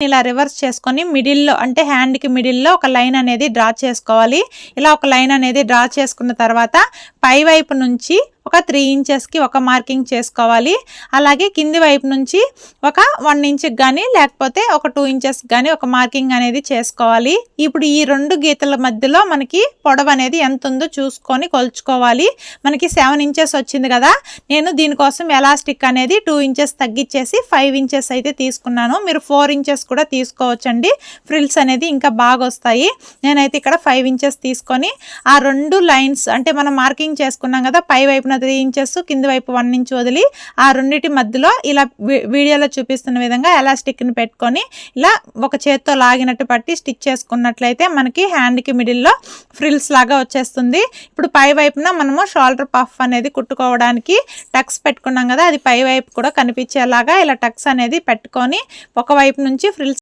ఇలా రివర్స్ చేసుకొని మిడిల్లో అంటే హ్యాండ్కి మిడిల్లో ఒక లైన్ అనేది డ్రా చేసుకోవాలి. ఇలా ఒక లైన్ అనేది డ్రా చేసుకున్న తర్వాత పై వైపు నుంచి ఒక 3 ఇంచెస్కి ఒక మార్కింగ్ చేసుకోవాలి. అలాగే కింది వైపు నుంచి ఒక 1 ఇంచ్కి కానీ లేకపోతే ఒక 2 ఇంచెస్ కానీ ఒక మార్కింగ్ అనేది చేసుకోవాలి. ఇప్పుడు ఈ 2 గీతల మధ్యలో మనకి పొడవు అనేది ఎంత ఉందో చూసుకొని కొలుచుకోవాలి. మనకి 7 ఇంచెస్ వచ్చింది కదా, నేను దీనికోసం ఎలాస్టిక్ అనేది 2 ఇంచెస్ తగ్గించేసి 5 ఇంచెస్ అయితే తీసుకున్నాను. మీరు 4 ఇంచెస్ కూడా తీసుకోవచ్చండి. ఫ్రిల్స్ అనేది ఇంకా బాగా వస్తాయి. నేనైతే ఇక్కడ 5 ఇంచెస్ తీసుకొని ఆ 2 లైన్స్ అంటే మనం మార్కింగ్ చేసుకున్నాం కదా, పై వైపున 3 ఇంచెస్ కింది వైపు 1 ఇంచ్ వదిలి ఆ రెండిటి మధ్యలో ఇలా వీడియోలో చూపిస్తున్న విధంగా ఎలాస్టిక్ని పెట్టుకొని ఇలా ఒక చేత్తో లాగినట్టు పట్టి స్టిచ్ చేసుకున్నట్లయితే మనకి హ్యాండ్కి మిడిల్లో ఫ్రిల్స్ లాగా వచ్చేస్తుంది. ఇప్పుడు పై వైపున మనము షోల్డర్ పఫ్ అనేది కుట్టుకోవడానికి టక్స్ పెట్టుకున్నాం కదా, అది పై వైపు కూడా కనిపించేలాగా ఇలా టక్స్ అనేది పెట్టుకొని ఒక వైపు నుంచి ఫ్రిల్స్